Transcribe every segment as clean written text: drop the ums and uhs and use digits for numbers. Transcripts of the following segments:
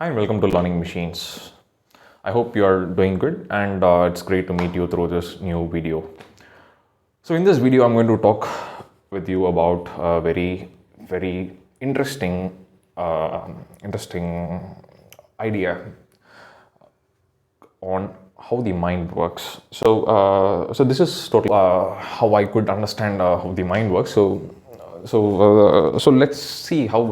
Hi and welcome to Learning Machines. I hope you are doing good and it's great to meet you through this new video. So in this video, I'm going to talk with you about a very interesting idea on how the mind works. So this is totally how I could understand how the mind works. So let's see how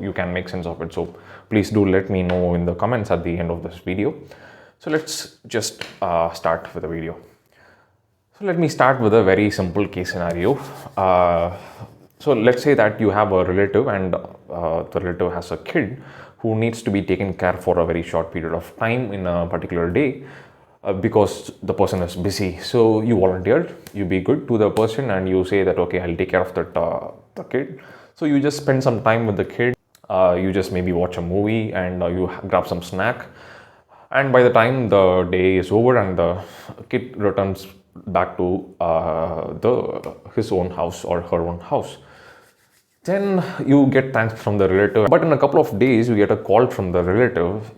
you can make sense of it. So please do let me know in the comments at the end of this video. So let's just start with the video. So let me start with a very simple case scenario. So let's say that you have a relative and the relative has a kid who needs to be taken care for a very short period of time in a particular day because the person is busy. So you volunteer, you be good to the person and you say that, okay, I'll take care of the kid. So you just spend some time with the kid. You just maybe watch a movie and you grab some snack. And by the time the day is over and the kid returns back to his own house or her own house, then you get thanks from the relative. But in a couple of days, you get a call from the relative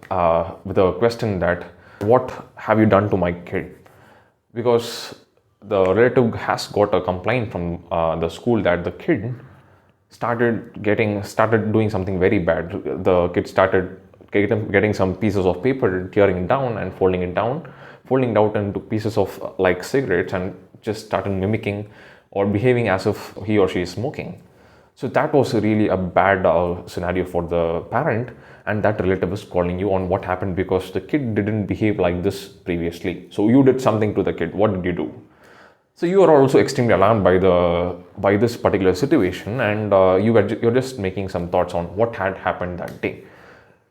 with a question that, what have you done to my kid? Because the relative has got a complaint from the school that the kid started doing something very bad. The kid started getting some pieces of paper, tearing it down and folding it out into pieces of like cigarettes, and just started mimicking or behaving as if he or she is smoking. So that was really a bad scenario for the parent, and that relative is calling you on what happened because the kid didn't behave like this previously. So you did something to the kid. What did you do? So you are also extremely alarmed by this particular situation, and you're just making some thoughts on what had happened that day.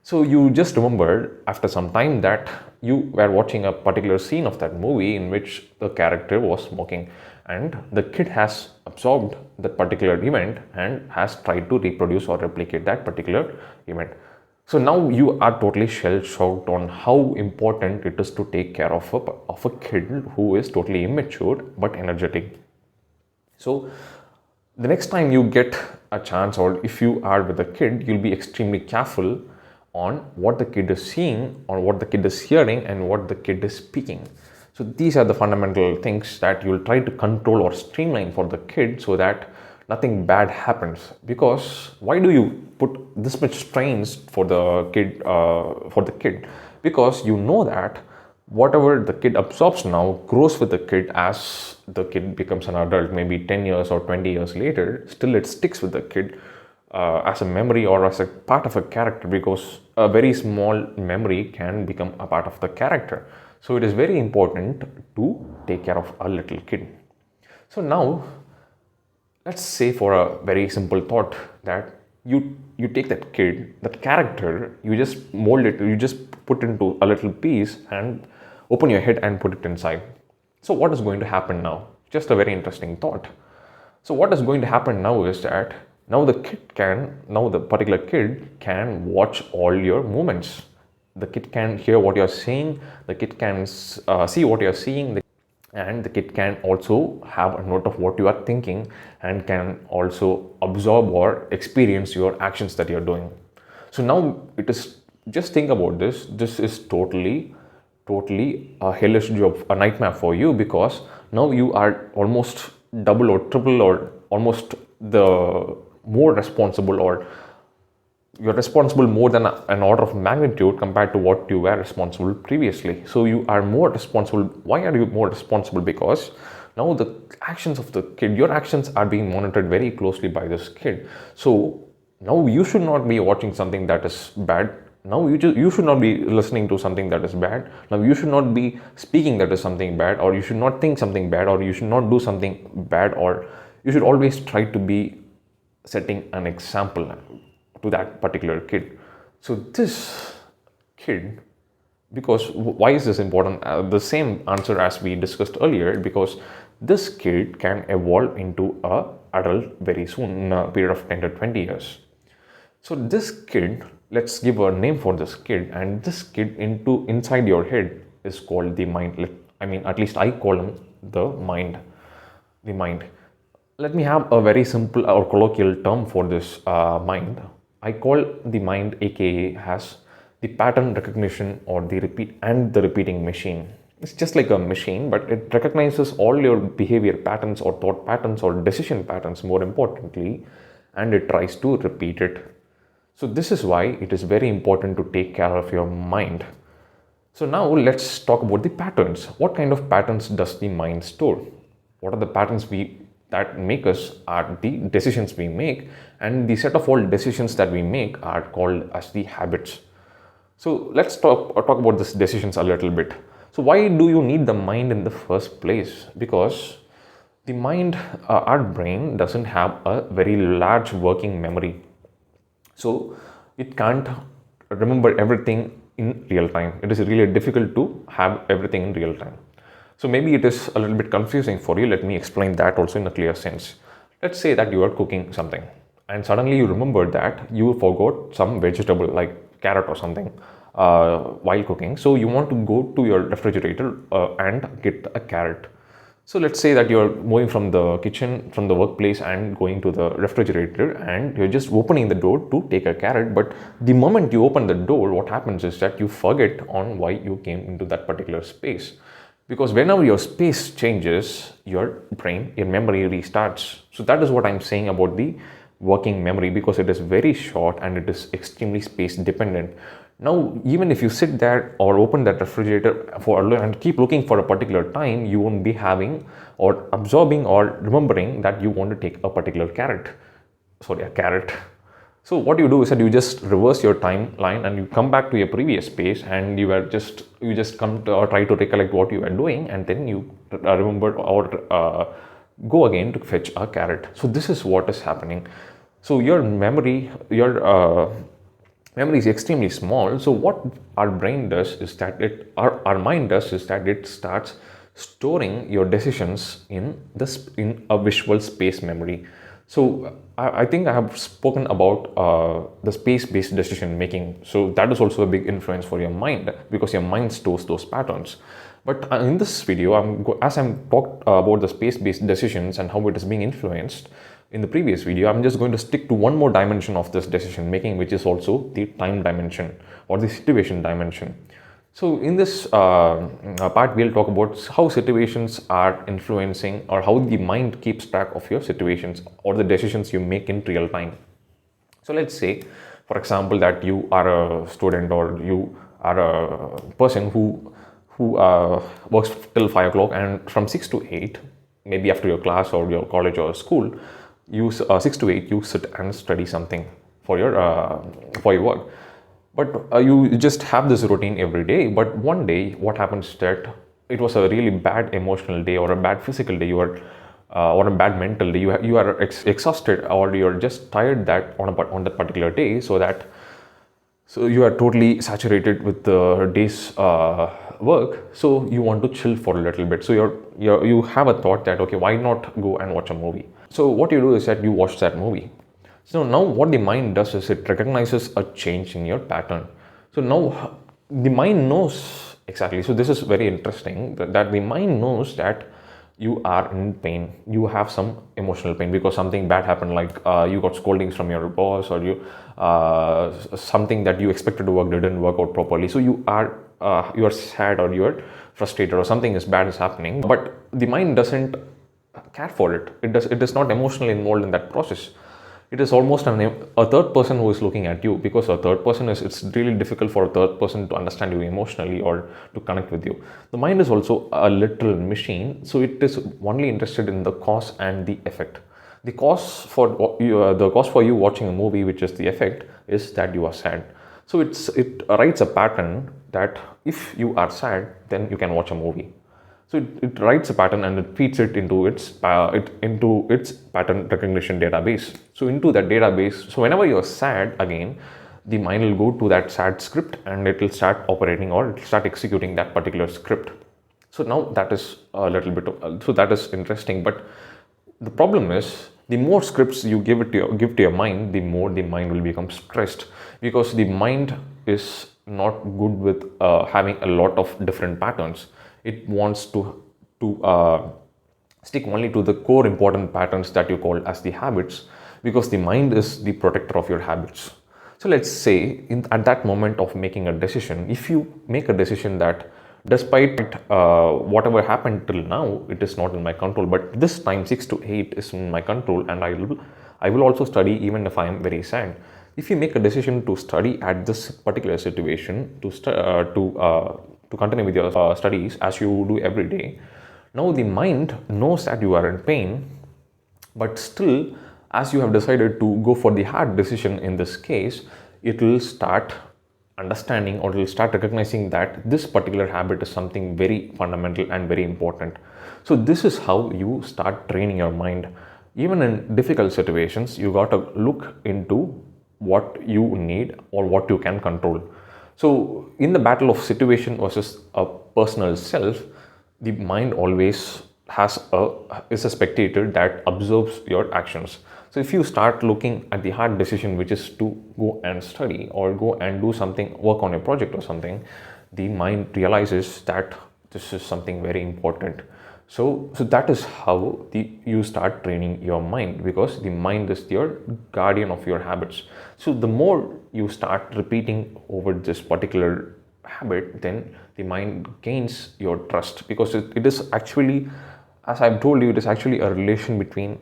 So you just remembered after some time that you were watching a particular scene of that movie in which the character was smoking, and the kid has absorbed that particular event and has tried to reproduce or replicate that particular event. So now you are totally shell-shocked on how important it is to take care of a kid who is totally immature but energetic. So the next time you get a chance, or if you are with a kid, you'll be extremely careful on what the kid is seeing or what the kid is hearing and what the kid is speaking. So these are the fundamental things that you'll try to control or streamline for the kid so that nothing bad happens. Because why do you put this much strains for the kid? Because you know that whatever the kid absorbs now grows with the kid as the kid becomes an adult, maybe 10 years or 20 years later. Still it sticks with the kid as a memory or as a part of a character, because a very small memory can become a part of the character. So it is very important to take care of a little kid. So now let's say, for a very simple thought, that you take that kid, that character, you just mold it, you just put into a little piece and open your head and put it inside. So what is going to happen now? Just a very interesting thought. So what is going to happen now is that now the particular kid can watch all your movements. The kid can hear what you're saying, the kid can see what you're seeing, and the kid can also have a note of what you are thinking and can also absorb or experience your actions that you're doing. So now it is, just think about this. This is totally a hellish job, a nightmare for you, because now you are almost double or triple or almost the more responsible, or you're responsible more than an order of magnitude compared to what you were responsible previously. So you are more responsible. Why are you more responsible? Because now the actions of the kid, your actions are being monitored very closely by this kid. So now you should not be watching something that is bad. Now you should not be listening to something that is bad. Now you should not be speaking that is something bad, or you should not think something bad, or you should not do something bad, or you should always try to be setting an example to that particular kid. So this kid, because why is this important? The same answer as we discussed earlier, because this kid can evolve into a adult very soon, in a period of 10 to 20 years. So this kid, let's give a name for this kid, and this kid inside your head is called the mind. I mean, at least I call him the mind. Let me have a very simple or colloquial term for this mind. I call the mind, aka, as the pattern recognition or the repeating machine. It's just like a machine, but it recognizes all your behavior patterns or thought patterns or decision patterns, more importantly, and it tries to repeat it. So this is why it is very important to take care of your mind. So now let's talk about the patterns. What kind of patterns does the mind store? What are the patterns that make us are the decisions we make, and the set of all decisions that we make are called as the habits. So let's talk about these decisions a little bit. So why do you need the mind in the first place? Because the mind, our brain doesn't have a very large working memory. So it can't remember everything in real time. It is really difficult to have everything in real time. So maybe it is a little bit confusing for you. Let me explain that also in a clear sense. Let's say that you are cooking something and suddenly you remember that you forgot some vegetable like carrot or something while cooking. So you want to go to your refrigerator and get a carrot. So let's say that you're moving from the kitchen, from the workplace and going to the refrigerator, and you're just opening the door to take a carrot. But the moment you open the door, what happens is that you forget on why you came into that particular space. Because whenever your space changes, your brain, your memory restarts. So that is what I'm saying about the working memory, because it is very short and it is extremely space dependent. Now, even if you sit there or open that refrigerator and keep looking for a particular time, you won't be having or absorbing or remembering that you want to take a particular carrot. So what you do is that you just reverse your timeline and you come back to your previous space, and you just come to or try to recollect what you were doing, and then you remember or go again to fetch a carrot. So this is what is happening. So your memory is extremely small. So what our brain does is that our mind does is that it starts storing your decisions in a visual space memory. So I think I have spoken about the space-based decision making. So that is also a big influence for your mind, because your mind stores those patterns. But in this video, as I'm talked about the space-based decisions and how it is being influenced in the previous video, I'm just going to stick to one more dimension of this decision making, which is also the time dimension or the situation dimension. So in this part, we'll talk about how situations are influencing, or how the mind keeps track of your situations or the decisions you make in real time. So let's say, for example, that you are a student or you are a person who works till 5 o'clock, and from 6 to 8, maybe after your class or your college or school, 6 to 8 you sit and study something for your work. But you just have this routine every day. But one day, what happens is that it was a really bad emotional day, or a bad physical day, or a bad mental day. You are exhausted, or you're just tired that on that particular day. So you are totally saturated with the day's work. So you want to chill for a little bit. So you have a thought that, okay, why not go and watch a movie? So what you do is that you watch that movie. So now what the mind does is it recognizes a change in your pattern. So now the mind knows exactly. So this is very interesting, that the mind knows that you are in pain. You have some emotional pain because something bad happened, like you got scoldings from your boss, or something that you expected to work didn't work out properly. So you are sad, or you are frustrated, or something bad is happening. But the mind doesn't care for it. It is not emotionally involved in that process. It is almost a third person who is looking at you, because a third person it's really difficult for a third person to understand you emotionally or to connect with you. The mind is also a literal machine, so it is only interested in the cause and the effect. The cause for you watching a movie, which is the effect, is that you are sad. So it writes a pattern that if you are sad, then you can watch a movie. So it writes a pattern and it feeds it into its pattern recognition database. So into that database, so whenever you're sad again, the mind will go to that sad script and it will start operating, or it will start executing that particular script. So now that is a little bit so that is interesting. But the problem is, the more scripts you give to your mind, the more the mind will become stressed, because the mind is not good with having a lot of different patterns. It wants to stick only to the core important patterns that you call as the habits, because the mind is the protector of your habits. So let's say at that moment of making a decision, if you make a decision that despite whatever happened till now, it is not in my control, but this time 6 to 8 is in my control, and I will also study even if I am very sad. If you make a decision to study at this particular situation, to continue with your studies as you do every day, now the mind knows that you are in pain, but still, as you have decided to go for the hard decision in this case, it will start understanding, or it will start recognizing that this particular habit is something very fundamental and very important. So this is how you start training your mind. Even in difficult situations, you got to look into what you need or what you can control. So in the battle of situation versus a personal self, the mind always is a spectator that observes your actions. So if you start looking at the hard decision, which is to go and study or go and do something, work on a project or something, the mind realizes that this is something very important. So that is how you start training your mind, because the mind is your guardian of your habits. So the more you start repeating over this particular habit, then the mind gains your trust, because it is actually, as I've told you, it is actually a relation between,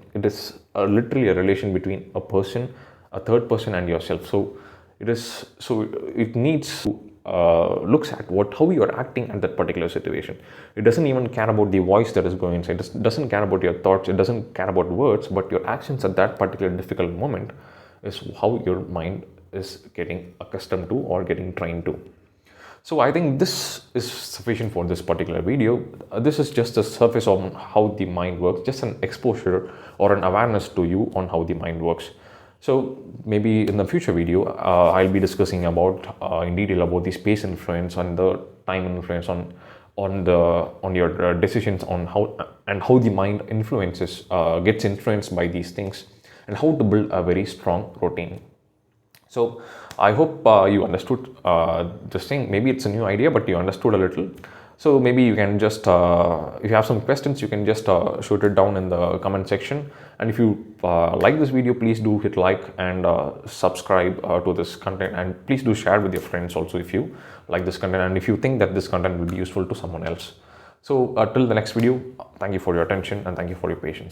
literally a relation between a person, a third person, and yourself. So it needs to looks at how you are acting at that particular situation. It doesn't even care about the voice that is going inside. It doesn't care about your thoughts. It doesn't care about words, but your actions at that particular difficult moment is how your mind is getting accustomed to or getting trained to. So I think this is sufficient for this particular video. This is just the surface on how the mind works, just an exposure or an awareness to you on how the mind works. So maybe in the future video, I'll be discussing about in detail about the space influence and the time influence on your decisions, on how the mind influences gets influenced by these things, and how to build a very strong routine. So I hope you understood this thing. Maybe it's a new idea, but you understood a little. So maybe you can just, if you have some questions, you can just shoot it down in the comment section. And if you like this video, please do hit like and subscribe to this content. And please do share with your friends also if you like this content, and if you think that this content will be useful to someone else. So till the next video, thank you for your attention and thank you for your patience.